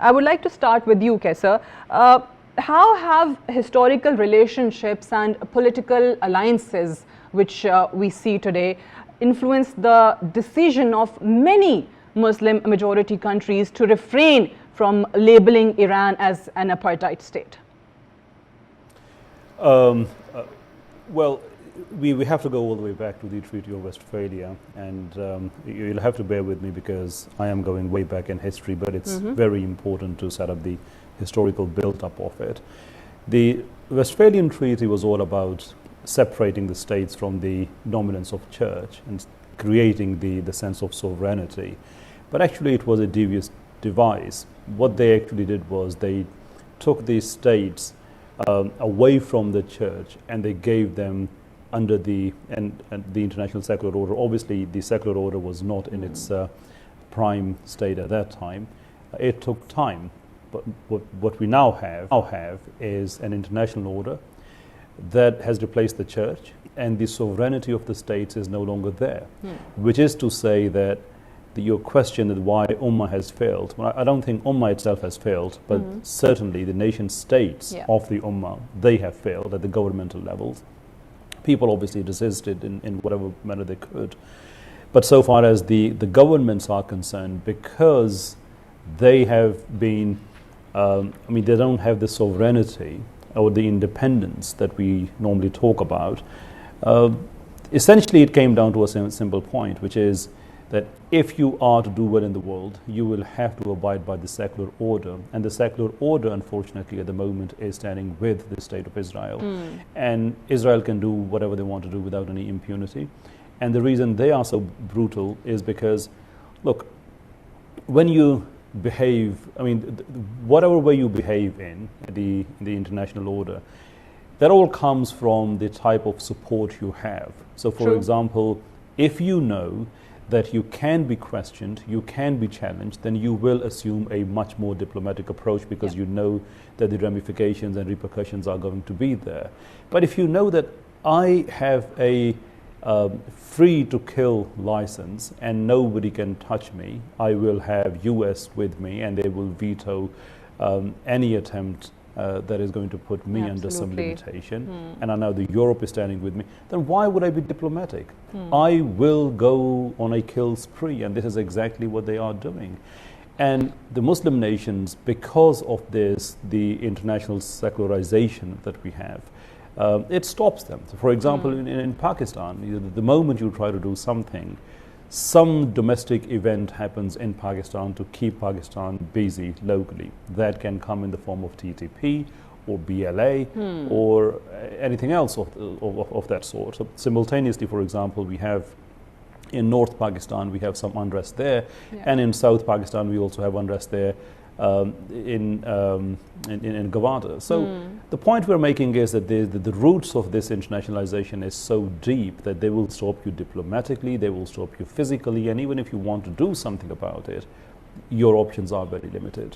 I would like to start with you, Kaisa. How have historical relationships and political alliances, which we see today, influenced the decision of many Muslim majority countries to refrain from labeling Iran as an apartheid state? Well, we have to go all the way back to the Treaty of Westphalia, and you'll have to bear with me because I am going way back in history, but it's very important to set up the historical build-up of it. The Westphalian Treaty was all about separating the states from the dominance of church and creating the sense of sovereignty. But actually it was a devious device. What they actually did was they took these states away from the church and they gave them under the international secular order. Obviously the secular order was not in its prime state at that time. It took time. But what we now have is an international order that has replaced the church, and the sovereignty of the states is no longer there, which is to say that your question that why Ummah has failed, well, I don't think Ummah itself has failed, but certainly the nation states of the Ummah, they have failed at the governmental levels. People obviously resisted in whatever manner they could. But so far as the governments are concerned, because they have been, they don't have the sovereignty or the independence that we normally talk about. Essentially, it came down to a simple point, which is that if you are to do well in the world, you will have to abide by the secular order. And the secular order, unfortunately, at the moment is standing with the State of Israel. And Israel can do whatever they want to do without any impunity. And the reason they are so brutal is because, look, when you behave, whatever way you behave in the international order, that all comes from the type of support you have. So for example, if you know that you can be questioned, you can be challenged, then you will assume a much more diplomatic approach because you know that the ramifications and repercussions are going to be there. But if you know that I have a free to kill license and nobody can touch me, I will have US with me and they will veto any attempt that is going to put me under some limitation, and I know that Europe is standing with me, then why would I be diplomatic? I will go on a kill spree, and this is exactly what they are doing. And the Muslim nations, because of this, the international secularization that we have, it stops them. So for example, in Pakistan, the moment you try to do something, some domestic event happens in Pakistan to keep Pakistan busy locally. That can come in the form of TTP or BLA or anything else of that sort. So simultaneously, for example, we have in North Pakistan, we have some unrest there, and in South Pakistan, we also have unrest there in Gawada. So the point we're making is that the roots of this internationalization is so deep that they will stop you diplomatically, they will stop you physically, and even if you want to do something about it, your options are very limited.